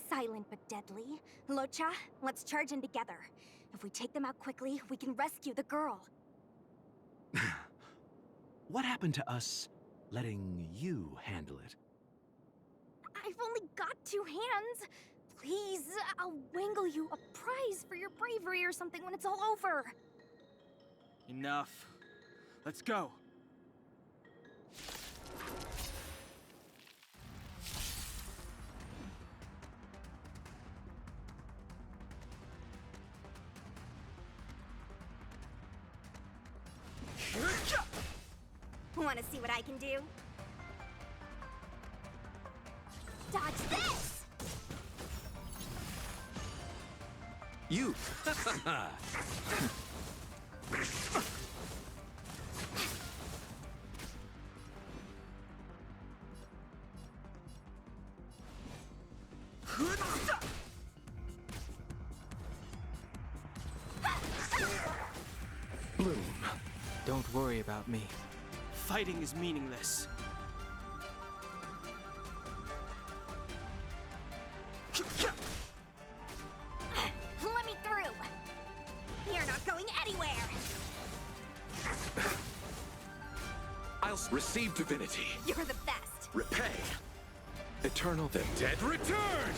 Silent but deadly. Locha, let's charge in together. If we take them out quickly, we can rescue the girl. What happened to us letting you handle it? I've only got 2 hands. Please, I'll wangle you a prize for your bravery or something when it's all over. Enough. Let's go. Want to see what I can do? Dodge this! You! Bloom, don't worry about me. Fighting is meaningless. Let me through! You're not going anywhere! I'll receive divinity. You're the best! Repay. Eternal the dead return!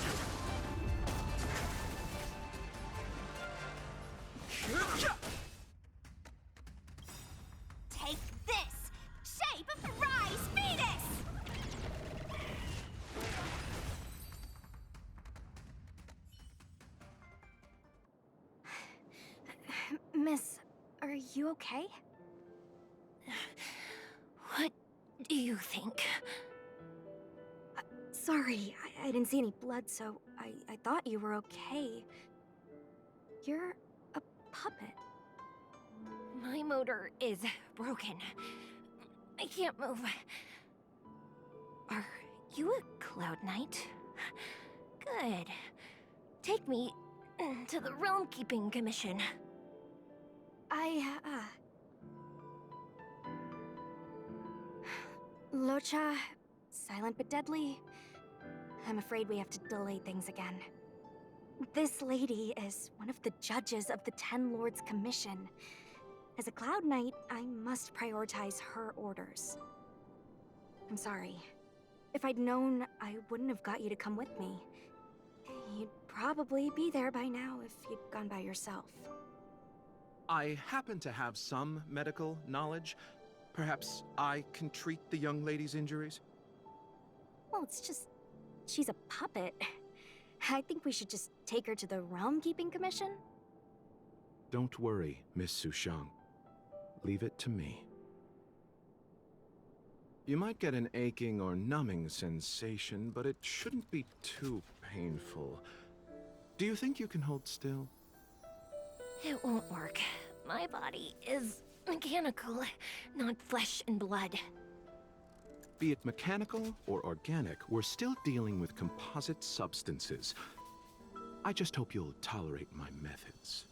Take this! Shape of the Rise Fetus! Miss, are you okay? What do you think? Sorry, I didn't see any blood, so I thought you were okay. You're a puppet. My motor is broken. I can't move. Are you a Cloud Knight? Good. Take me to the Realm Keeping Commission. Locha, silent but deadly. I'm afraid we have to delay things again. This lady is one of the judges of the Ten Lords Commission. As a Cloud Knight, I must prioritize her orders. I'm sorry. If I'd known, I wouldn't have got you to come with me. You'd probably be there by now if you'd gone by yourself. I happen to have some medical knowledge. Perhaps I can treat the young lady's injuries? Well, it's just... she's a puppet. I think we should just take her to the Realm Keeping Commission. Don't worry, Miss Sushang. Leave it to me. You might get an aching or numbing sensation, but it shouldn't be too painful. Do you think you can hold still? It won't work. My body is mechanical, not flesh and blood. Be it mechanical or organic, we're still dealing with composite substances. I just hope you'll tolerate my methods.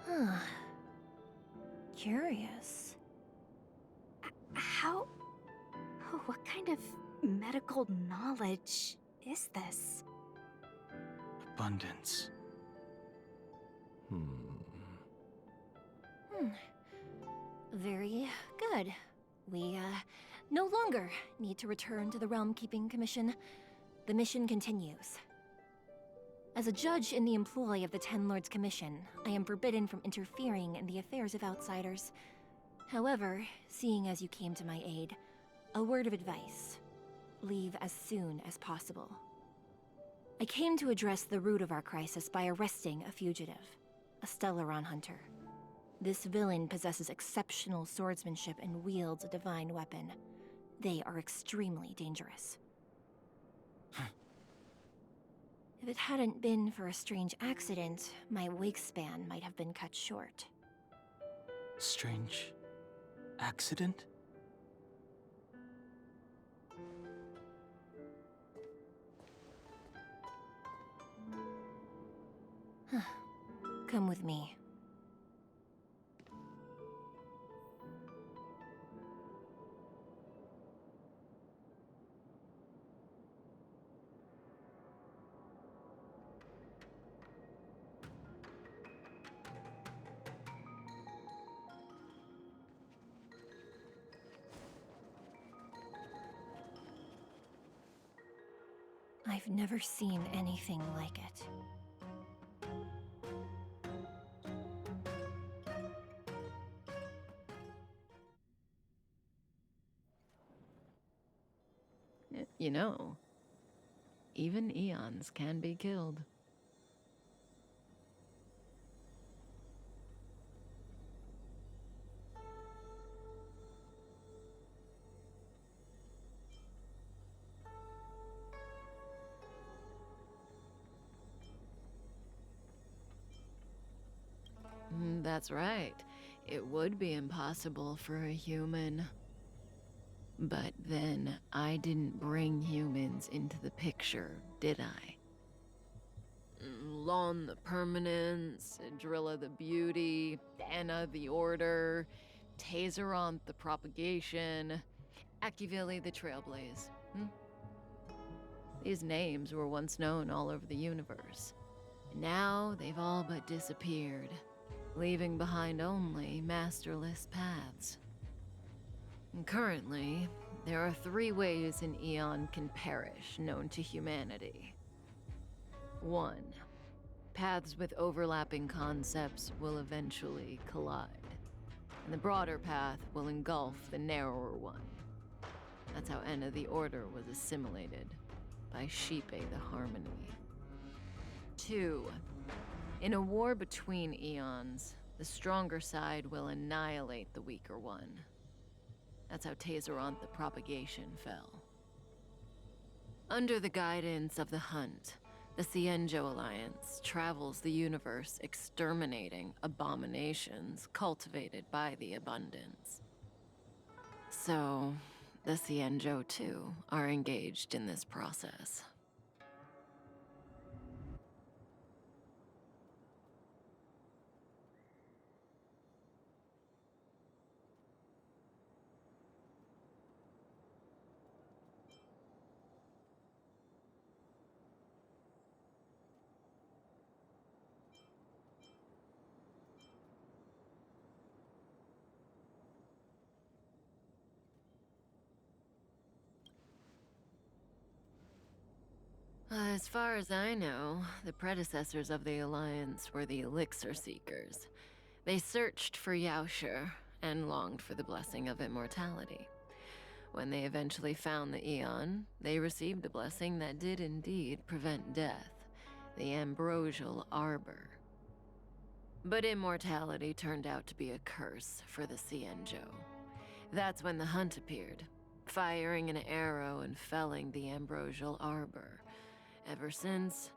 Huh. Curious. How... what kind of medical knowledge is this? Abundance. Very good. We, no longer need to return to the Realm Keeping Commission. The mission continues. As a judge in the employ of the Ten Lords Commission, I am forbidden from interfering in the affairs of outsiders. However, seeing as you came to my aid, a word of advice. Leave as soon as possible. I came to address the root of our crisis by arresting a fugitive, a Stellaron hunter. This villain possesses exceptional swordsmanship and wields a divine weapon. They are extremely dangerous. If it hadn't been for a strange accident, my wingspan might have been cut short. Strange accident? Come with me. I've never seen anything like it. You know, even eons can be killed. That's right. It would be impossible for a human. But then, I didn't bring humans into the picture, did I? Lon the Permanence, Drilla the Beauty, Anna the Order, Tazeronth the Propagation, Akivili the Trailblaze. These names were once known all over the universe. And now they've all but disappeared, leaving behind only masterless paths. And currently, there are 3 ways an Eon can perish known to humanity. 1. Paths with overlapping concepts will eventually collide, and the broader path will engulf the narrower one. That's how Enna the Order was assimilated, by Sheepe the Harmony. 2. In a war between Eons, the stronger side will annihilate the weaker one. That's how Tazeronth the Propagation fell. Under the guidance of the Hunt, the Cienjo Alliance travels the universe exterminating abominations cultivated by the Abundance. So, the Cienjo too are engaged in this process. As far as I know, the predecessors of the Alliance were the Elixir Seekers. They searched for Yaoshi and longed for the blessing of immortality. When they eventually found the Eon, they received a blessing that did indeed prevent death, the Ambrosial Arbor. But immortality turned out to be a curse for the Cienjo. That's when the Hunt appeared, firing an arrow and felling the Ambrosial Arbor. Ever since,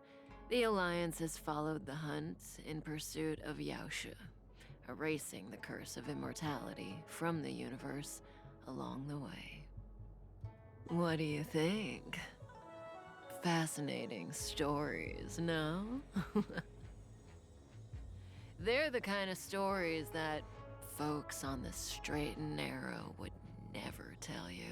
the Alliance has followed the Hunt in pursuit of Yaoshi, erasing the curse of immortality from the universe along the way. What do you think? Fascinating stories, no? They're the kind of stories that folks on the straight and narrow would never tell you.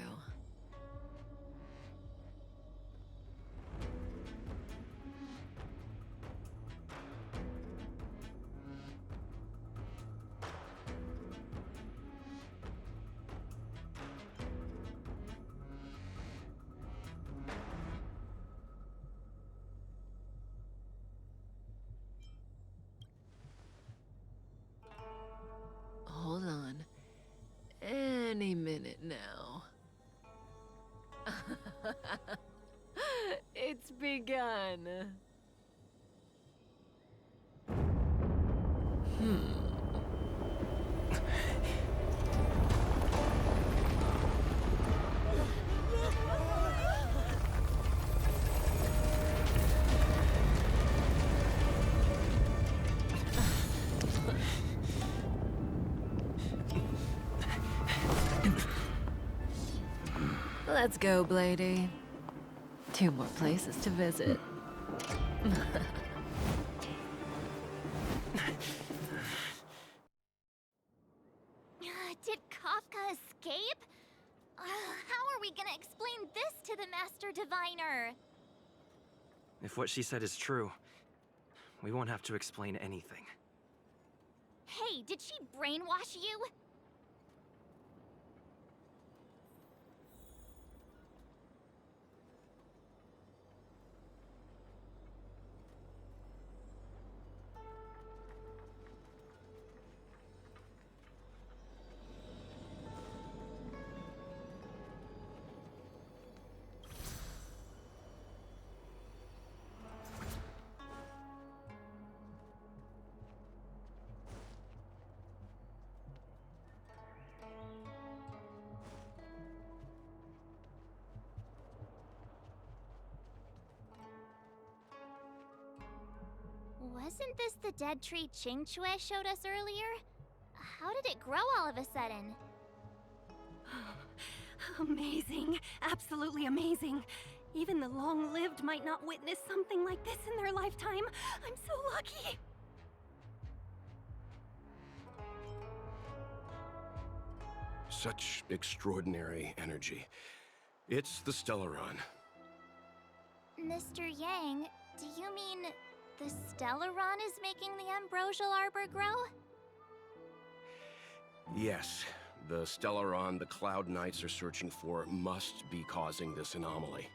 Hold on. Any minute now. It's begun. Let's go, Blady. 2 more places to visit. Did Kafka escape? How are we gonna explain this to the Master Diviner? If what she said is true, we won't have to explain anything. Hey, did she brainwash you? Wasn't this the dead tree Ching Chue showed us earlier? How did it grow all of a sudden? Amazing. Absolutely amazing. Even the long-lived might not witness something like this in their lifetime. I'm so lucky. Such extraordinary energy. It's the Stellaron. Mr. Yang, do you mean the Stellaron is making the ambrosial arbor grow? Yes, the Stellaron the Cloud Knights are searching for must be causing this anomaly.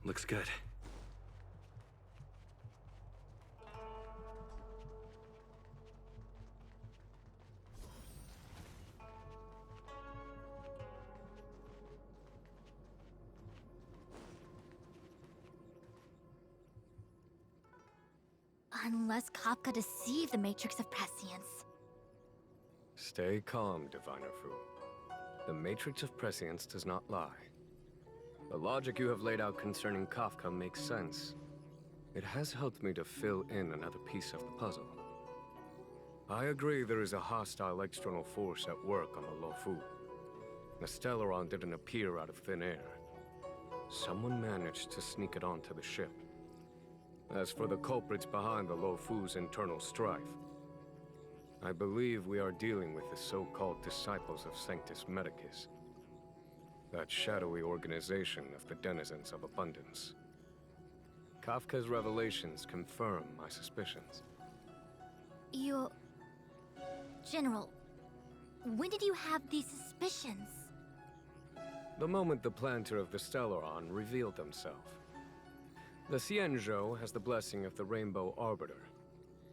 Looks good. Unless Kafka deceived the Matrix of Prescience. Stay calm, Diviner Fu. The Matrix of Prescience does not lie. The logic you have laid out concerning Kafka makes sense. It has helped me to fill in another piece of the puzzle. I agree there is a hostile external force at work on the Luofu. The Stellaron didn't appear out of thin air. Someone managed to sneak it onto the ship. As for the culprits behind the Luofu's internal strife, I believe we are dealing with the so-called Disciples of Sanctus Medicus. That shadowy organization of the denizens of abundance. Kafka's revelations confirm my suspicions. You... General, when did you have these suspicions? The moment the planter of the Stellaron revealed himself. The Xianzhou has the blessing of the Rainbow Arbiter,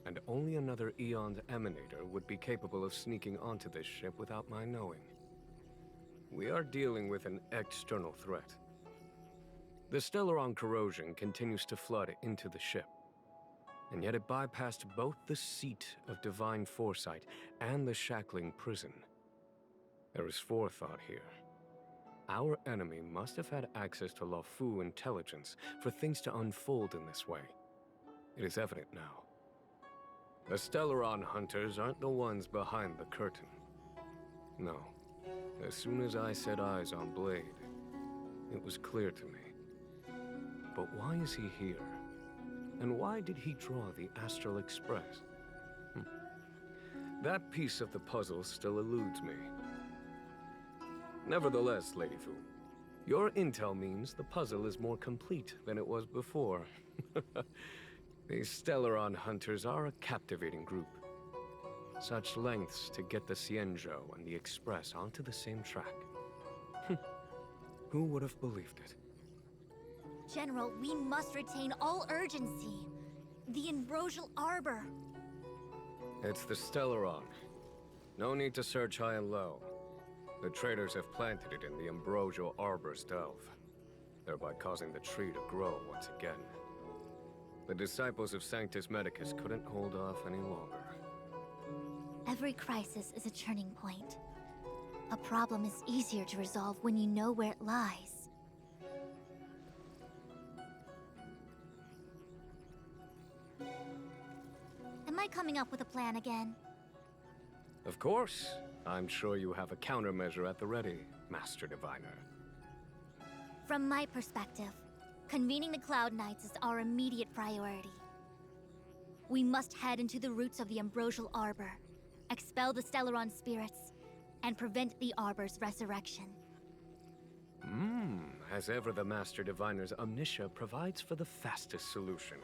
and only another Eon's Emanator would be capable of sneaking onto this ship without my knowing. We are dealing with an external threat. The Stellaron corrosion continues to flood into the ship, and yet it bypassed both the seat of divine foresight and the shackling prison. There is forethought here. Our enemy must have had access to Luofu intelligence for things to unfold in this way. It is evident now. The Stellaron hunters aren't the ones behind the curtain. No. As soon as I set eyes on Blade, it was clear to me. But why is he here? And why did he draw the Astral Express? That piece of the puzzle still eludes me. Nevertheless, Lady Fu, your intel means the puzzle is more complete than it was before. These Stellaron hunters are a captivating group. Such lengths to get the Xianzhou and the Express onto the same track. Who would have believed it? General, we must retain all urgency. The ambrosial arbor. It's the Stellaron. No need to search high and low. The traders have planted it in the ambrosial arbor's delve, thereby causing the tree to grow once again. The Disciples of Sanctus Medicus couldn't hold off any longer. Every crisis is a turning point. A problem is easier to resolve when you know where it lies. Am I coming up with a plan again? Of course. I'm sure you have a countermeasure at the ready, Master Diviner. From my perspective, convening the Cloud Knights is our immediate priority. We must head into the roots of the ambrosial arbor, expel the Stellaron spirits, and prevent the arbor's resurrection. As ever, the Master Diviner's omniscia provides for the fastest solution.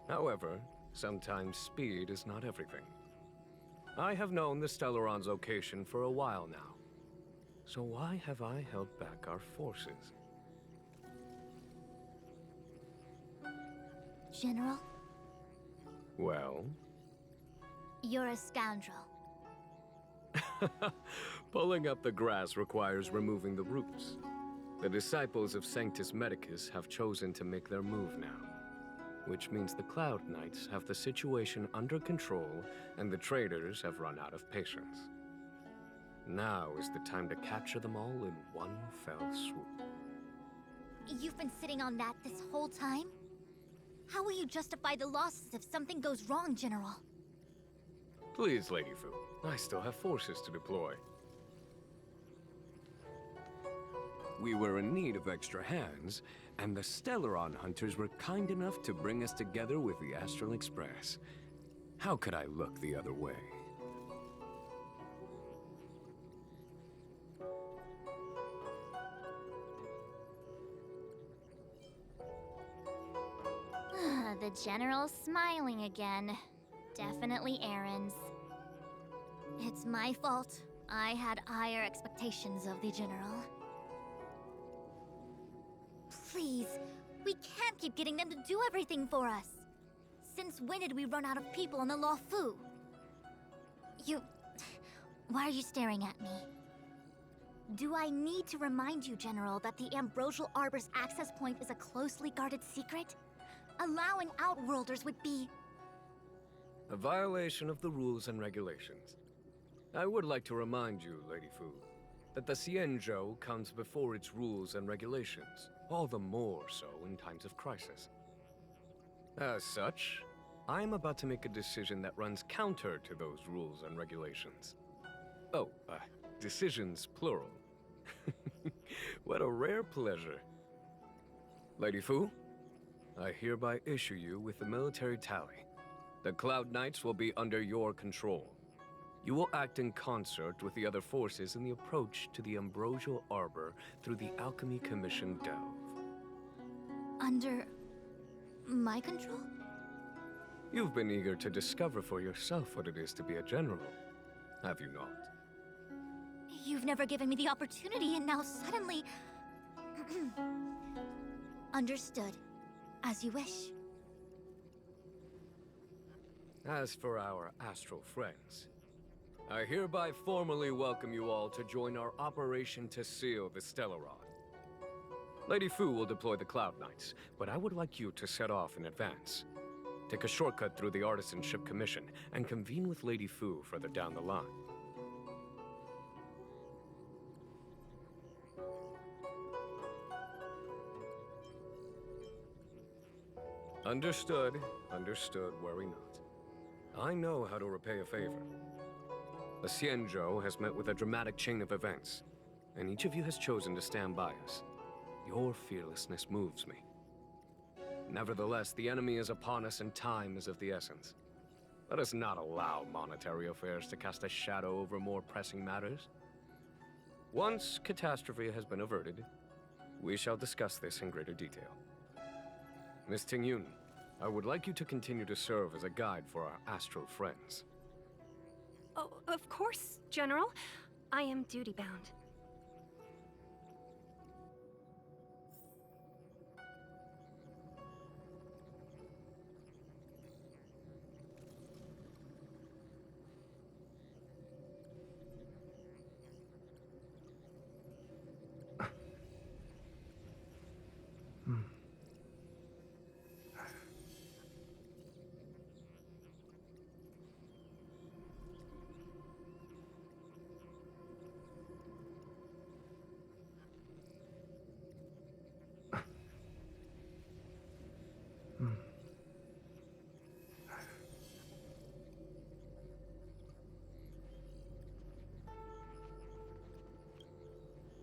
However, sometimes speed is not everything. I have known the Stellaron's location for a while now. So why have I held back our forces? General, Well? you're a scoundrel. Pulling up the grass requires removing the roots. The disciples of Sanctus Medicus have chosen to make their move now, which means the Cloud Knights have the situation under control and the traders have run out of patience. Now is the time to capture them all in one fell swoop. You've been sitting on that this whole time? How will you justify the losses if something goes wrong, General? Please, Lady Fu. I still have forces to deploy. We were in need of extra hands, and the Stellaron hunters were kind enough to bring us together with the Astral Express. How could I look the other way? The General's smiling again. Definitely Aaron's. It's my fault. I had higher expectations of the General. Please, we can't keep getting them to do everything for us. Since when did we run out of people on the Law Fu? Why are you staring at me? Do I need to remind you, General, that the Ambrosial Arbor's access point is a closely guarded secret? Allowing Outworlders would be... A violation of the rules and regulations. I would like to remind you, Lady Fu, that the Xianzhou comes before its rules and regulations, all the more so in times of crisis. As such, I am about to make a decision that runs counter to those rules and regulations. Oh, decisions plural. What a rare pleasure. Lady Fu, I hereby issue you with the military tally. The Cloud Knights will be under your control. You will act in concert with the other forces in the approach to the Ambrosial Arbor through the Alchemy Commission Delve. Under... my control? You've been eager to discover for yourself what it is to be a general, have you not? You've never given me the opportunity, and now suddenly... Understood. As you wish. As for our astral friends, I hereby formally welcome you all to join our operation to seal the Stellaron. Lady Fu will deploy the Cloud Knights, but I would like you to set off in advance. Take a shortcut through the Artisanship Commission and convene with Lady Fu further down the line. Understood. Understood, worry not. I know how to repay a favor. The Xianzhou has met with a dramatic chain of events, and each of you has chosen to stand by us. Your fearlessness moves me. Nevertheless, the enemy is upon us and time is of the essence. Let us not allow monetary affairs to cast a shadow over more pressing matters. Once catastrophe has been averted, we shall discuss this in greater detail. Miss Tingyun, I would like you to continue to serve as a guide for our astral friends. Oh, of course, General. I am duty-bound.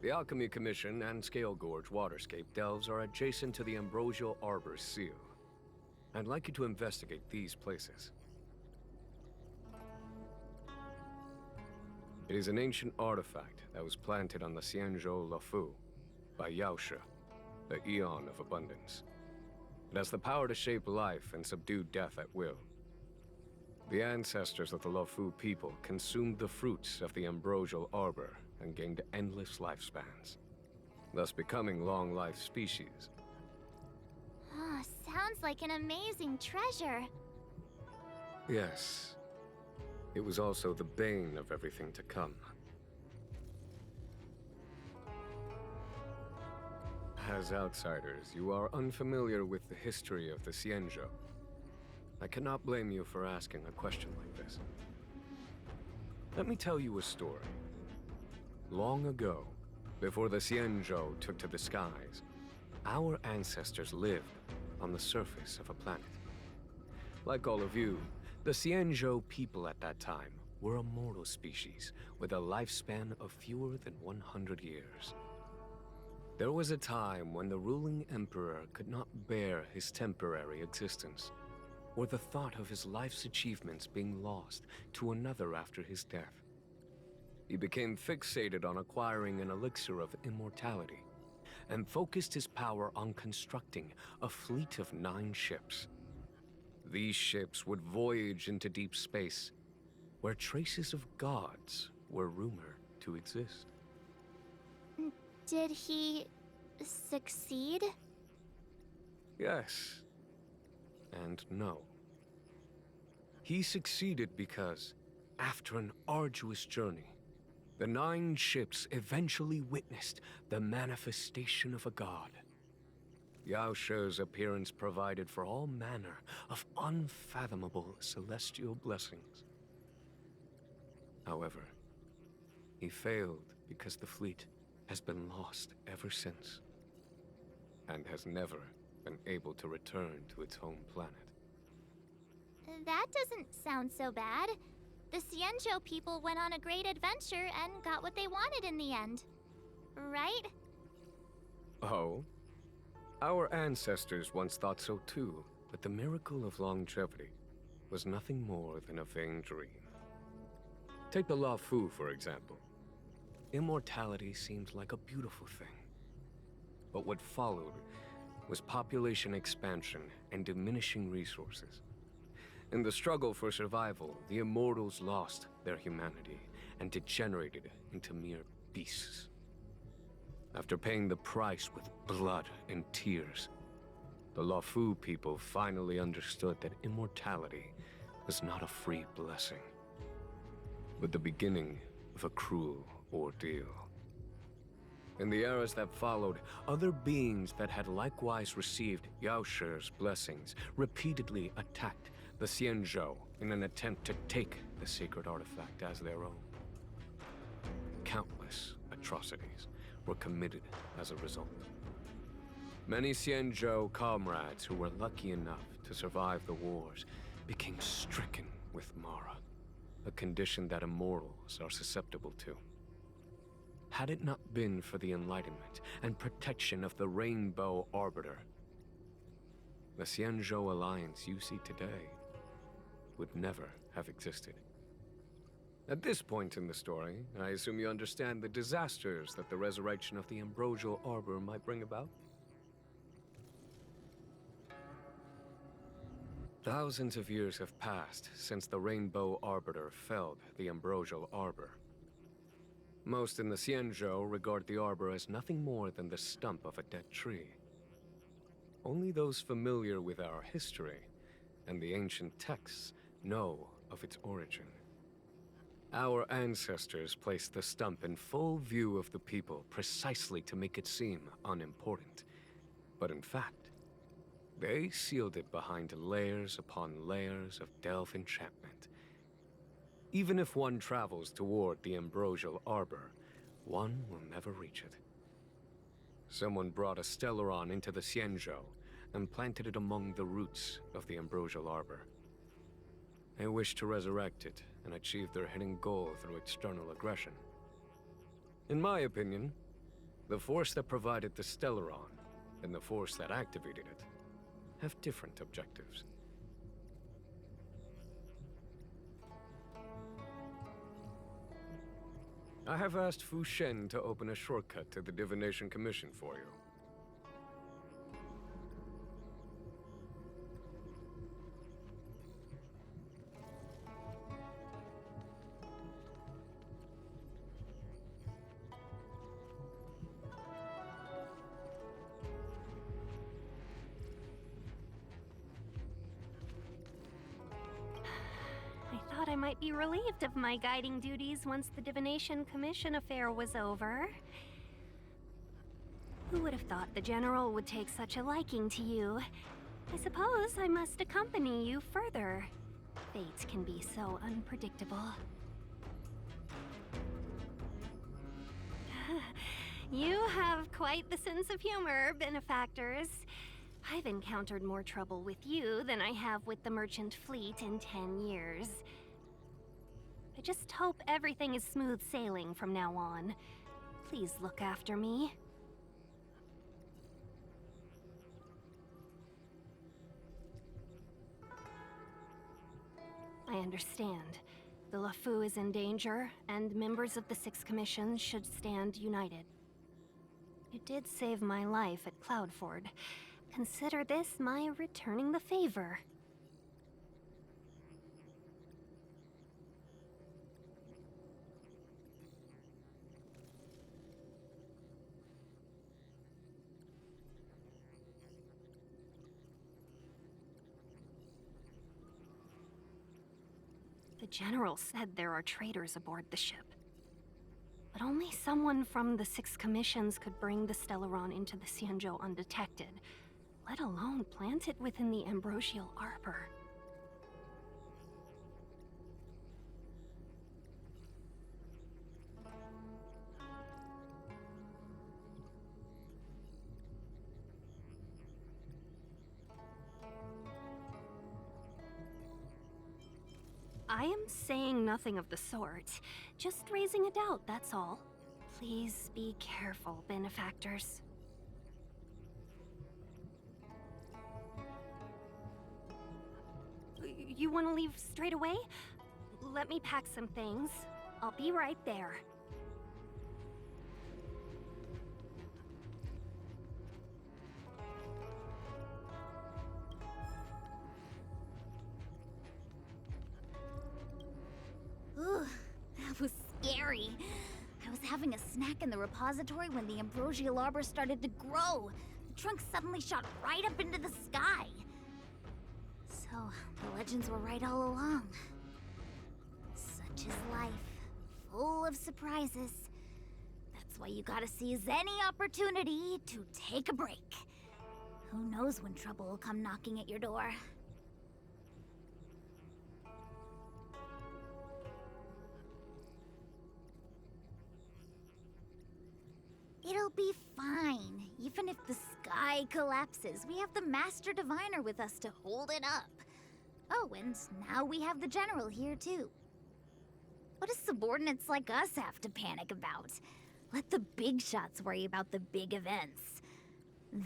The Alchemy Commission and Scale Gorge Waterscape delves are adjacent to the Ambrosial Arbor's seal. I'd like you to investigate these places. It is an ancient artifact that was planted on the Xianzhou Lafu by Yaoshe, the Eon of Abundance. It has the power to shape life and subdue death at will. The ancestors of the Lafu people consumed the fruits of the Ambrosial Arbor and gained endless lifespans, thus becoming long-life species. Ah, sounds like an amazing treasure. Yes. It was also the bane of everything to come. As outsiders, you are unfamiliar with the history of the Xianzhou. I cannot blame you for asking a question like this. Let me tell you a story. Long ago, before the Xianzhou took to the skies, our ancestors lived on the surface of a planet. Like all of you, the Xianzhou people at that time were a mortal species with a lifespan of fewer than 100 years. There was a time when the ruling emperor could not bear his temporary existence, or the thought of his life's achievements being lost to another after his death. He became fixated on acquiring an elixir of immortality, and focused his power on constructing a fleet of 9 ships. These ships would voyage into deep space, where traces of gods were rumored to exist. Did he succeed? Yes, and no. He succeeded because, after an arduous journey, the 9 ships eventually witnessed the manifestation of a god. Yao She's appearance provided for all manner of unfathomable celestial blessings. However, he failed because the fleet has been lost ever since, and has never been able to return to its home planet. That doesn't sound so bad. The Xianzhou people went on a great adventure and got what they wanted in the end. Right? Oh? Our ancestors once thought so too, but the miracle of longevity was nothing more than a vain dream. Take the Lao Fu, for example. Immortality seemed like a beautiful thing. But what followed was population expansion and diminishing resources. In the struggle for survival, the immortals lost their humanity and degenerated into mere beasts. After paying the price with blood and tears, the Lao Fu people finally understood that immortality was not a free blessing, but the beginning of a cruel ordeal. In the eras that followed, other beings that had likewise received Yao She's blessings repeatedly attacked the Xianzhou in an attempt to take the sacred artifact as their own. Countless atrocities were committed as a result. Many Xianzhou comrades who were lucky enough to survive the wars became stricken with Mara, a condition that immortals are susceptible to. Had it not been for the enlightenment and protection of the Rainbow Arbiter, the Xianzhou alliance you see today would never have existed. At this point in the story, I assume you understand the disasters that the resurrection of the Ambrosial Arbor might bring about? Thousands of years have passed since the Rainbow Arbiter felled the Ambrosial Arbor. Most in the Xianzhou regard the Arbor as nothing more than the stump of a dead tree. Only those familiar with our history and the ancient texts know of its origin. Our ancestors placed the stump in full view of the people precisely to make it seem unimportant. But in fact, they sealed it behind layers upon layers of delve enchantment. Even if one travels toward the Ambrosial Arbor, one will never reach it. Someone brought a Stellaron into the Xianzhou and planted it among the roots of the Ambrosial Arbor. They wish to resurrect it and achieve their hidden goal through external aggression. In my opinion, the force that provided the Stellaron and the force that activated it have different objectives. I have asked Fu Shen to open a shortcut to the Divination Commission for you. I thought I might be relieved of my guiding duties once the Divination Commission affair was over. Who would have thought the General would take such a liking to you? I suppose I must accompany you further. Fate can be so unpredictable. You have quite the sense of humor, benefactors. I've encountered more trouble with you than I have with the merchant fleet in 10 years. I just hope everything is smooth sailing from now on. Please look after me. I understand. The LeFou is in danger, and members of the Six Commissions should stand united. You did save my life at Cloudford. Consider this my returning the favor. The General said there are traitors aboard the ship. But only someone from the Six Commissions could bring the Stellaron into the Xianzhou undetected, let alone plant it within the Ambrosial Arbor. I am saying nothing of the sort. Just raising a doubt, that's all. Please be careful, benefactors. You want to leave straight away? Let me pack some things. I'll be right there. Ooh, that was scary. I was having a snack in the repository when the Ambrosial Arbor started to grow. The trunk suddenly shot right up into the sky. So, the legends were right all along. Such is life, full of surprises. That's why you gotta seize any opportunity to take a break. Who knows when trouble will come knocking at your door. It'll be fine. Even if the sky collapses, we have the Master Diviner with us to hold it up. Oh, and now we have the General here, too. What do subordinates like us have to panic about? Let the big shots worry about the big events.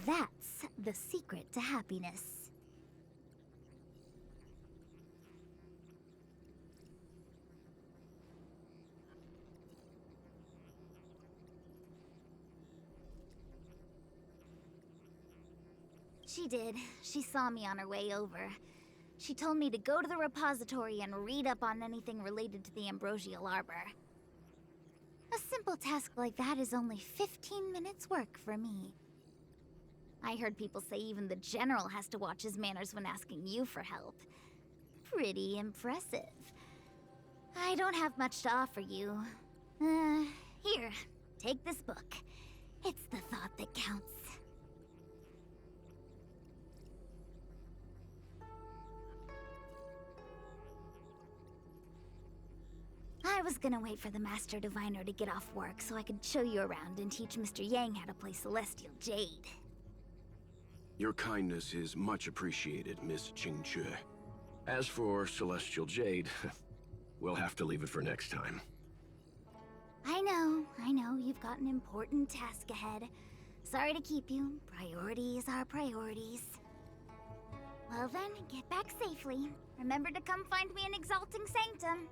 That's the secret to happiness. She did. She saw me on her way over. She told me to go to the repository and read up on anything related to the Ambrosial Arbor. A simple task like that is only 15 minutes work for me. I heard people say even the General has to watch his manners when asking you for help. Pretty impressive. I don't have much to offer you. Here, take this book. It's the thought that counts. I was gonna wait for the Master Diviner to get off work so I could show you around and teach Mr. Yang how to play Celestial Jade. Your kindness is much appreciated, Miss Qingque. As for Celestial Jade, we'll have to leave it for next time. I know, you've got an important task ahead. Sorry to keep you. Priorities are priorities. Well then, get back safely. Remember to come find me in Exalting Sanctum.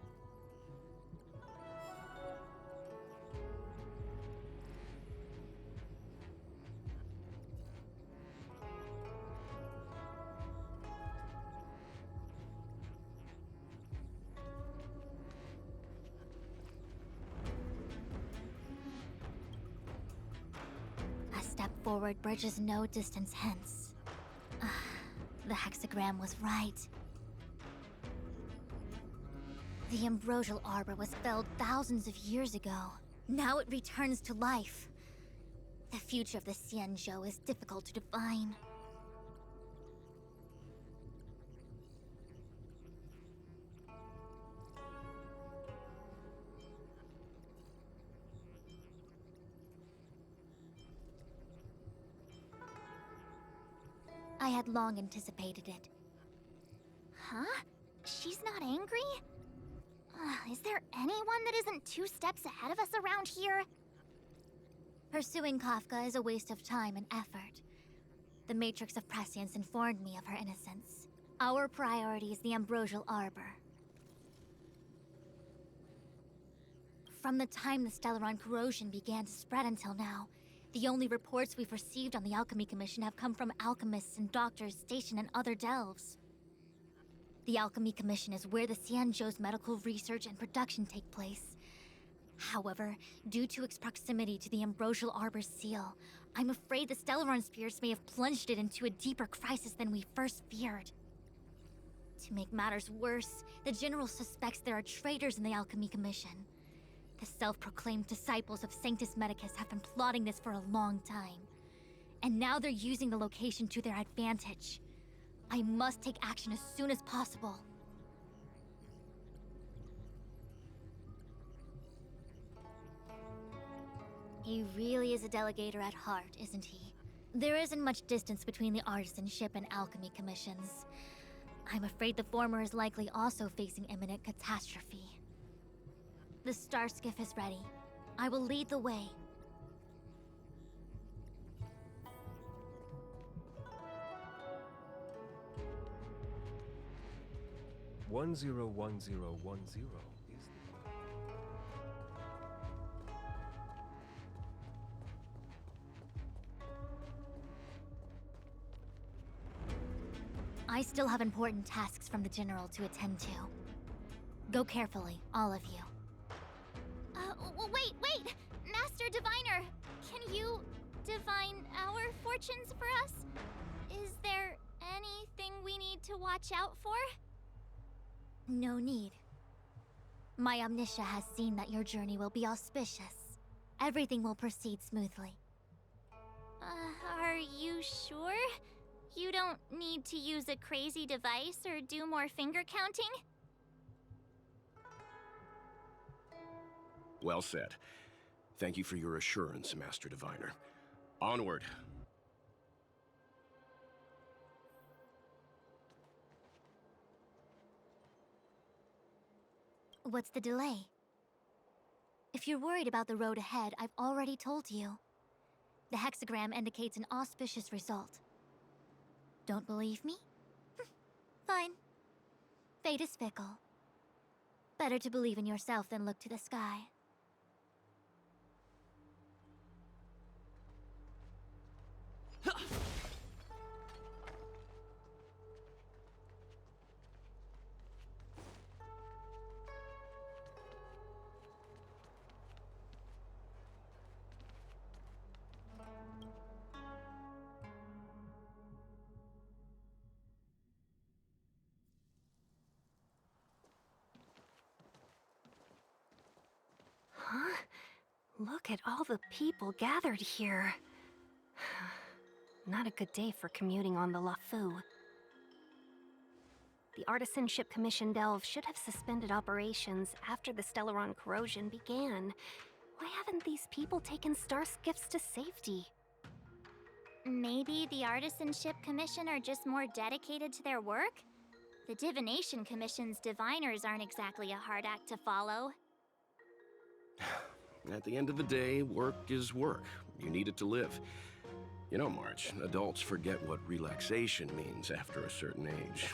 A step forward bridges no distance hence. The hexagram was right. The Ambrosial Arbor was felled thousands of years ago. Now it returns to life. The future of the Xianzhou is difficult to define. I had long anticipated it. Huh? She's not angry? Is there anyone that isn't 2 steps ahead of us around here? Pursuing Kafka is a waste of time and effort. The Matrix of Prescience informed me of her innocence. Our priority is the Ambrosial Arbor. From the time the Stellaron corrosion began to spread until now, the only reports we've received on the Alchemy Commission have come from alchemists and doctors stationed in other delves. The Alchemy Commission is where the Xianzhou's medical research and production take place. However, due to its proximity to the Ambrosial Arbor's seal, I'm afraid the Stellaron spirits may have plunged it into a deeper crisis than we first feared. To make matters worse, the General suspects there are traitors in the Alchemy Commission. The self-proclaimed disciples of Sanctus Medicus have been plotting this for a long time. And now they're using the location to their advantage. I must take action as soon as possible. He really is a delegator at heart, isn't he? There isn't much distance between the artisanship and alchemy commissions. I'm afraid the former is likely also facing imminent catastrophe. The star skiff is ready. I will lead the way. One zero 101010 is I still have important tasks from the General to attend to. Go carefully, all of you. Wait! Master Diviner! Can you divine our fortunes for us? Is there anything we need to watch out for? No need. My Omniscia has seen that your journey will be auspicious. Everything will proceed smoothly. Are you sure? You don't need to use a crazy device or do more finger counting? Well said. Thank you for your assurance, Master Diviner. Onward. What's the delay? If you're worried about the road ahead, I've already told you. The hexagram indicates an auspicious result. Don't believe me? Fine. Fate is fickle. Better to believe in yourself than look to the sky. Huh? Look at all the people gathered here. Not a good day for commuting on the LaFu. The Artisanship Commission Delve should have suspended operations after the Stellaron corrosion began. Why haven't these people taken star skiffs to safety? Maybe the Artisanship Commission are just more dedicated to their work? The Divination Commission's diviners aren't exactly a hard act to follow. At the end of the day, work is work. You need it to live. You know, March, adults forget what relaxation means after a certain age.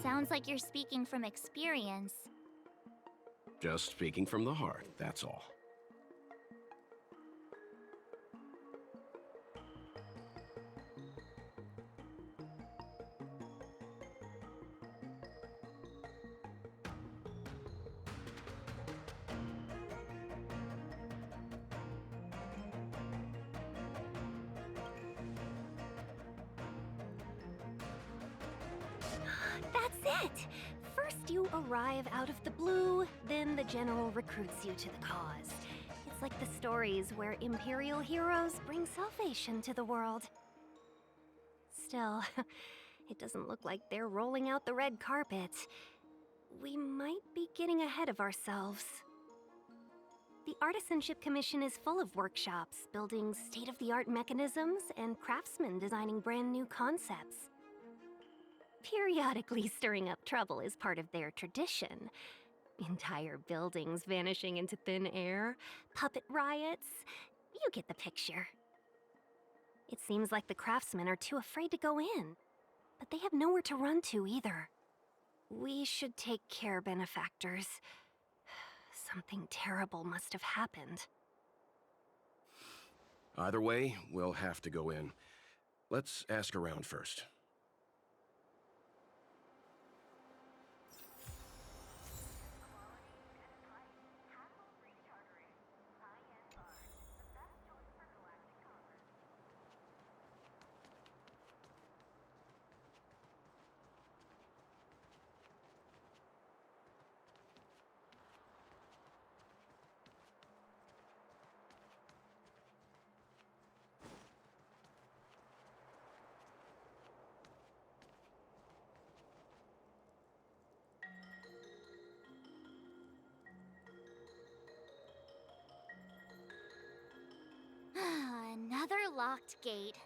Sounds like you're speaking from experience. Just speaking from the heart, that's all. That's it! First you arrive out of the blue, then the general recruits you to the cause. It's like the stories where Imperial heroes bring salvation to the world. Still, it doesn't look like they're rolling out the red carpet. We might be getting ahead of ourselves. The Artisanship Commission is full of workshops, building state-of-the-art mechanisms and craftsmen designing brand new concepts. Periodically stirring up trouble is part of their tradition. Entire buildings vanishing into thin air, puppet riots. You get the picture. It seems like the craftsmen are too afraid to go in, but they have nowhere to run to either. We should take care, benefactors. Something terrible must have happened. Either way, we'll have to go in. Let's ask around first. Another locked gate.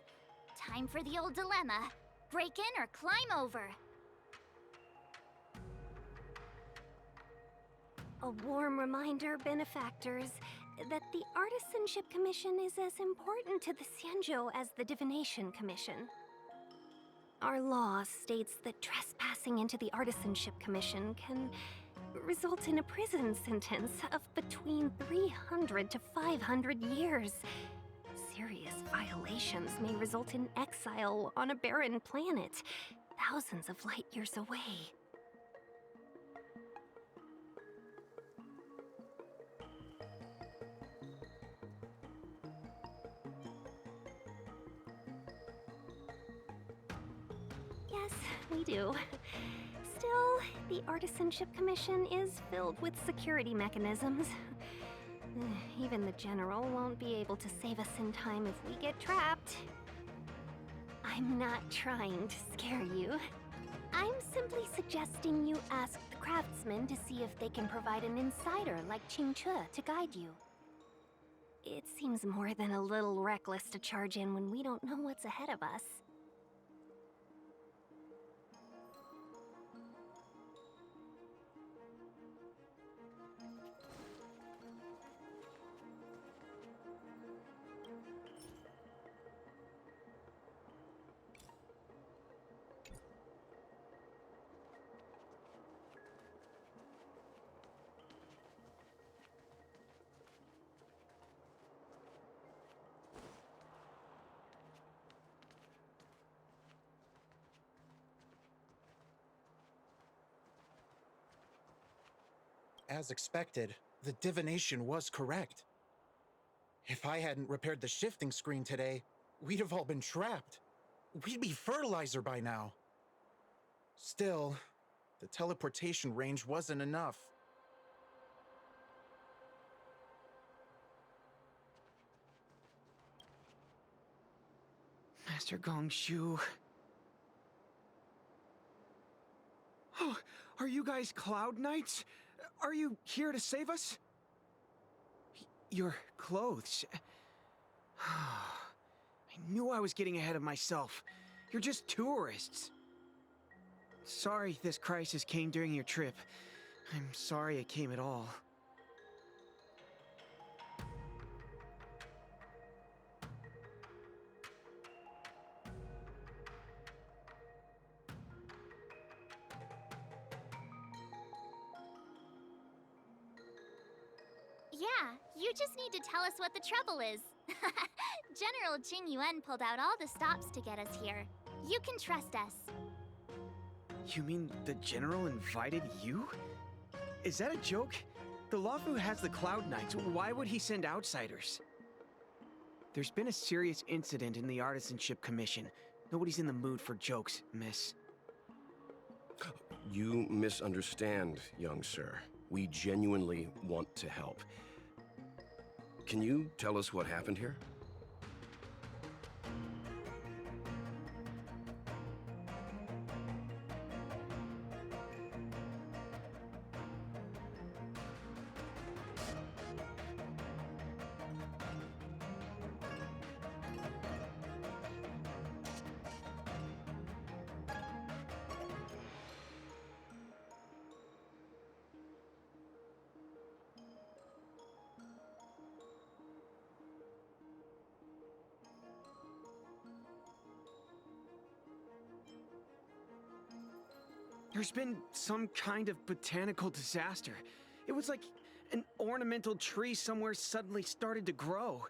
Time for the old dilemma. Break in or climb over. A warm reminder, benefactors, that the Artisanship Commission is as important to the Xianzhou as the Divination Commission. Our law states that trespassing into the Artisanship Commission can result in a prison sentence of between 300 to 500 years. Serious violations may result in exile on a barren planet, thousands of light years away. Yes, we do. Still, the Artisanship Commission is filled with security mechanisms. Even the General won't be able to save us in time if we get trapped. I'm not trying to scare you. I'm simply suggesting you ask the craftsmen to see if they can provide an insider like Qingque to guide you. It seems more than a little reckless to charge in when we don't know what's ahead of us. As expected, the divination was correct. If I hadn't repaired the shifting screen today, we'd have all been trapped. We'd be fertilizer by now. Still, the teleportation range wasn't enough. Master Gongshu. Oh, are you guys Cloud Knights? Are you here to save us? Your clothes. I knew I was getting ahead of myself. You're just tourists. Sorry this crisis came during your trip. I'm sorry it came at all. Yeah, you just need to tell us what the trouble is. General Jing Yuan pulled out all the stops to get us here. You can trust us. You mean the General invited you? Is that a joke? The Luofu has the Cloud Knights. Why would he send outsiders? There's been a serious incident in the Artisanship Commission. Nobody's in the mood for jokes, miss. You misunderstand, young sir. We genuinely want to help. Can you tell us what happened here? There's been some kind of botanical disaster. It was like an ornamental tree somewhere suddenly started to grow.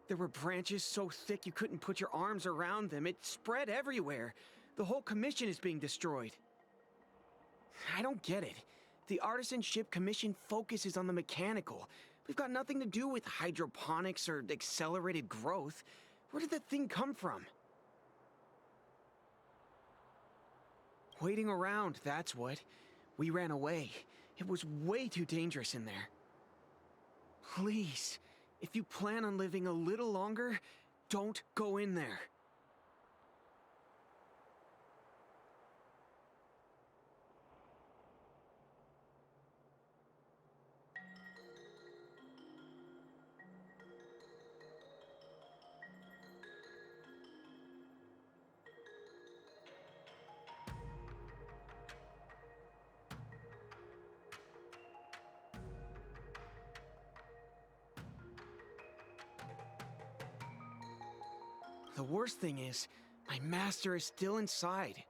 There were branches so thick you couldn't put your arms around them. It spread everywhere. The whole commission is being destroyed. I don't get it. The Artisanship Commission focuses on the mechanical. We've got nothing to do with hydroponics or accelerated growth. Where did that thing come from? Waiting around, that's what. We ran away. It was way too dangerous in there. Please, if you plan on living a little longer, don't go in there. The worst thing is, my master is still inside.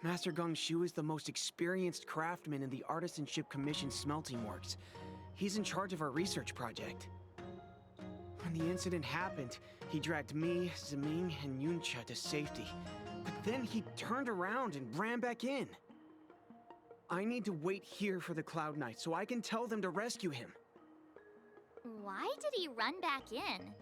Master Gong Shu is the most experienced craftsman in the Artisanship Commission smelting works. He's in charge of our research project. When the incident happened, he dragged me, Zeming, and Yuncha to safety. But then he turned around and ran back in. I need to wait here for the Cloud Knight so I can tell them to rescue him. Why did he run back in?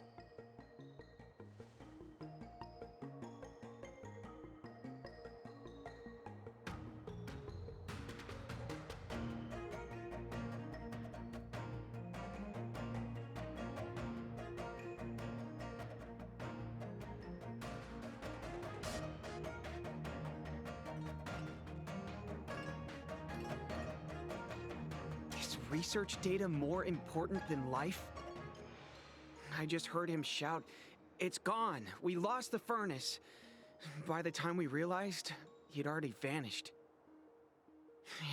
Is research data more important than life? I just heard him shout, "It's gone! We lost the furnace!" By the time we realized, he'd already vanished.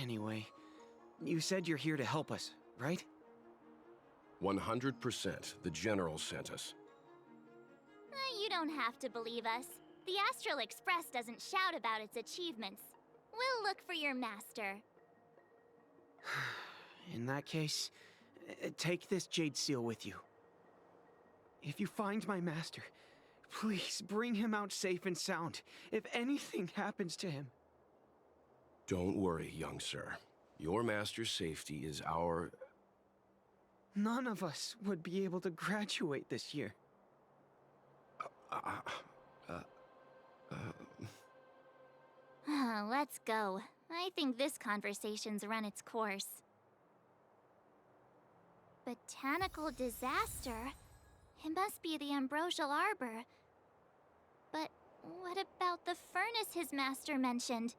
Anyway, you said you're here to help us, right? 100%. The General sent us. You don't have to believe us. The Astral Express doesn't shout about its achievements. We'll look for your master. In that case, take this jade seal with you. If you find my master, please bring him out safe and sound. If anything happens to him. Don't worry, young sir. Your master's safety is our... None of us would be able to graduate this year. Let's go. I think this conversation's run its course. Botanical disaster? It must be the Ambrosial Arbor. But what about the furnace his master mentioned?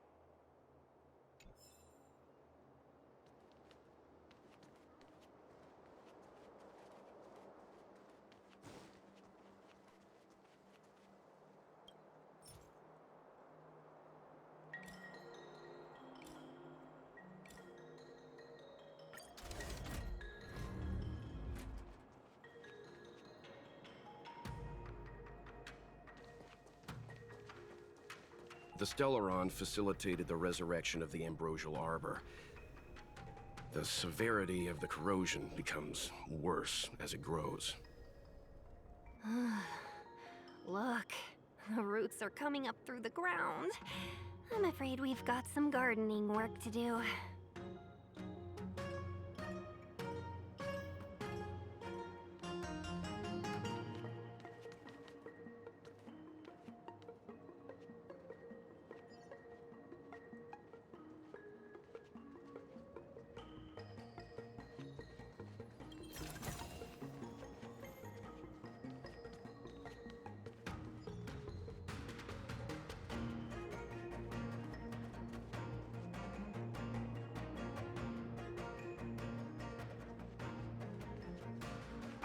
The Stellaron facilitated the resurrection of the Ambrosial Arbor. The severity of the corrosion becomes worse as it grows. Look, the roots are coming up through the ground. I'm afraid we've got some gardening work to do.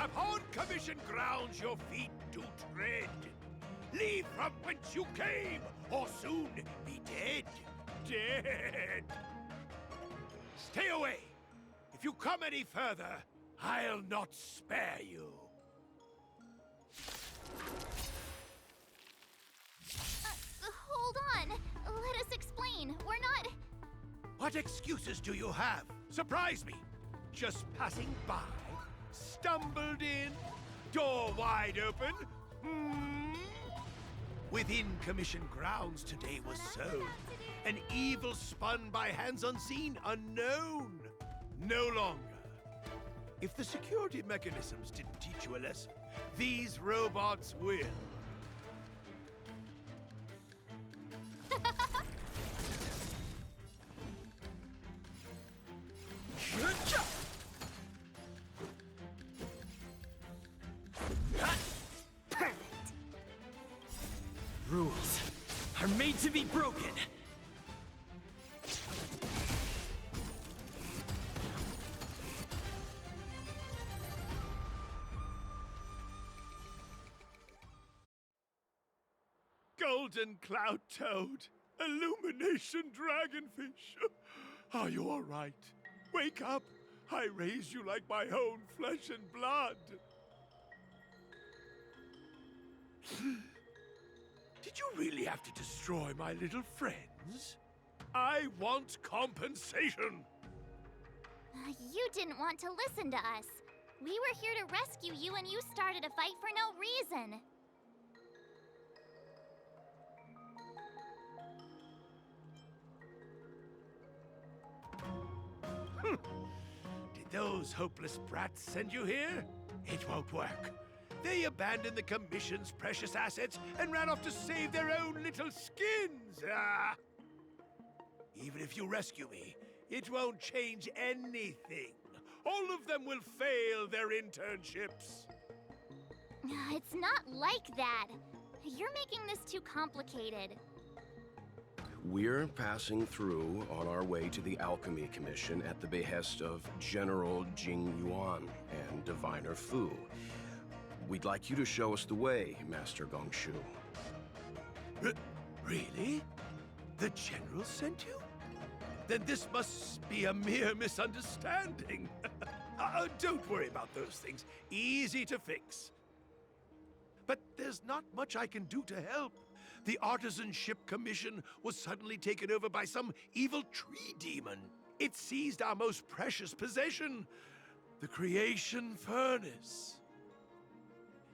Upon commission grounds your feet do tread. Leave from whence you came, or soon be dead. Dead! Stay away! If you come any further, I'll not spare you. Hold on. Let us explain. We're not... What excuses do you have? Surprise me! Just passing by? Stumbled in? Door wide open? Within commission grounds today was sown an evil spun by hands unseen, unknown. No longer. If the security mechanisms didn't teach you a lesson, these robots will. Rules are made to be broken. Golden Cloud Toad, Illumination Dragonfish. Are you all right? Wake up. I raised you like my own flesh and blood. Did you really have to destroy my little friends? I want compensation. You didn't want to listen to us. We were here to rescue you and you started a fight for no reason. Did those hopeless brats send you here? It won't work. They abandoned the Commission's precious assets and ran off to save their own little skins. Even if you rescue me, it won't change anything. All of them will fail their internships. It's not like that. You're making this too complicated. We're passing through on our way to the Alchemy Commission at the behest of General Jing Yuan and Diviner Fu. We'd like you to show us the way, Master Gongshu. Really? The General sent you? Then this must be a mere misunderstanding. Don't worry about those things. Easy to fix. But there's not much I can do to help. The Artisanship Commission was suddenly taken over by some evil tree demon. It seized our most precious possession, the Creation Furnace.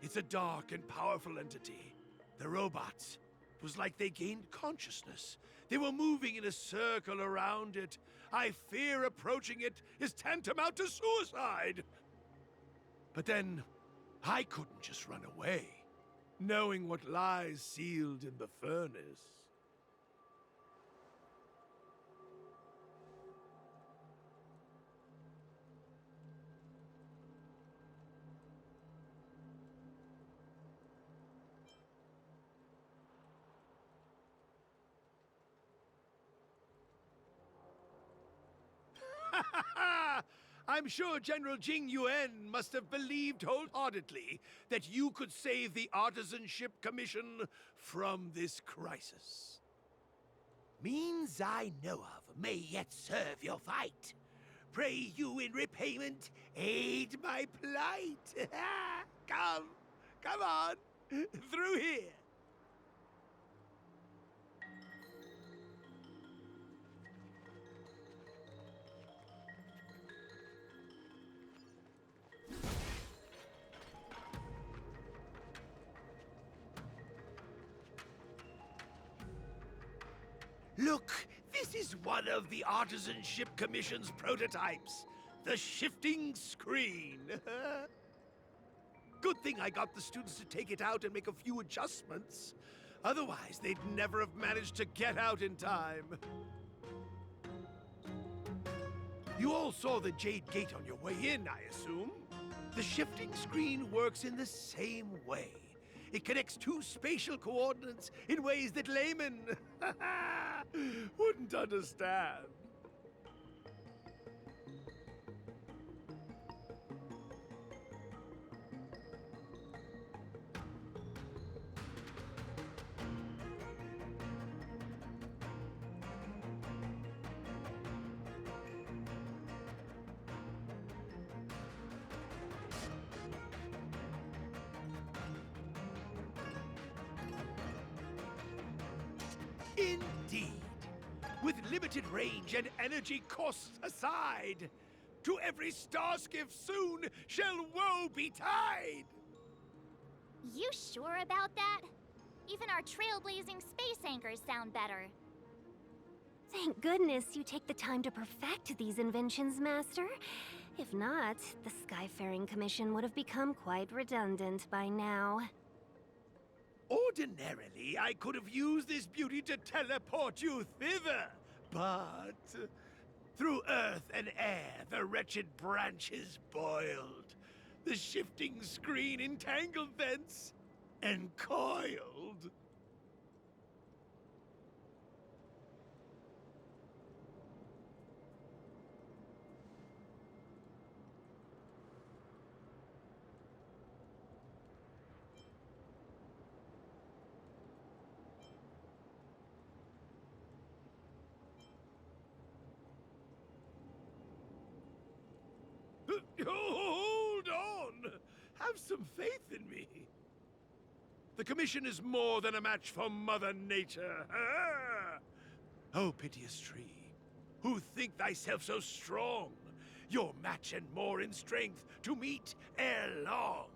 It's a dark and powerful entity. The robots, it was like they gained consciousness. They were moving in a circle around it. I fear approaching it is tantamount to suicide. But then, I couldn't just run away, knowing what lies sealed in the furnace. I'm sure General Jing Yuan must have believed wholeheartedly that you could save the Artisanship Commission from this crisis. Means I know of may yet serve your fight. Pray you in repayment aid my plight. Come on, through here. Look, this is one of the Artisanship Commission's prototypes. The shifting screen. Good thing I got the students to take it out and make a few adjustments. Otherwise, they'd never have managed to get out in time. You all saw the Jade Gate on your way in, I assume? The shifting screen works in the same way. It connects two spatial coordinates in ways that laymen wouldn't understand. Indeed. With limited range and energy costs aside, to every star skiff soon shall woe betide! You sure about that? Even our trailblazing space anchors sound better. Thank goodness you take the time to perfect these inventions, Master. If not, the Skyfaring Commission would have become quite redundant by now. Ordinarily, I could have used this beauty to teleport you thither, but through earth and air, the wretched branches boiled, the shifting screen entangled thence, and coiled. Hold on! Have some faith in me. The Commission is more than a match for Mother Nature. Ah! Oh, piteous tree, who think thyself so strong, your match and more in strength to meet ere long.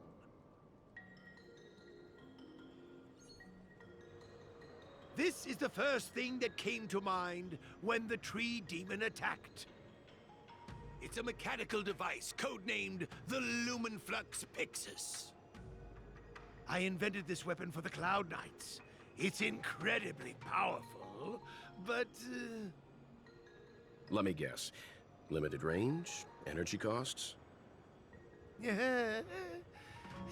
This is the first thing that came to mind when the tree demon attacked. It's a mechanical device codenamed the Lumenflux Pixis. I invented this weapon for the Cloud Knights. It's incredibly powerful, but... Let me guess. Limited range? Energy costs?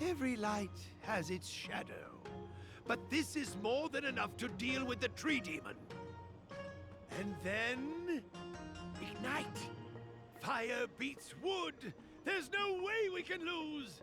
Every light has its shadow. But this is more than enough to deal with the tree demon. And then... ignite! Fire beats wood! There's no way we can lose!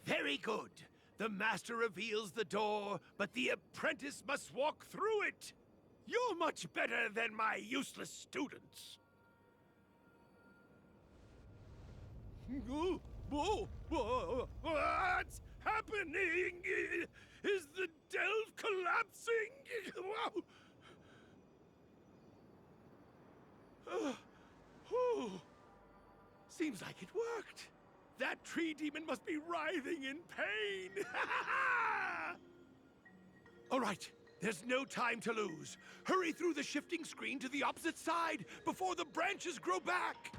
Very good. The master reveals the door, but the apprentice must walk through it. You're much better than my useless students. What's happening? Is the delve collapsing? Seems like it worked. That tree demon must be writhing in pain. All right, there's no time to lose. Hurry through the shifting screen to the opposite side before the branches grow back.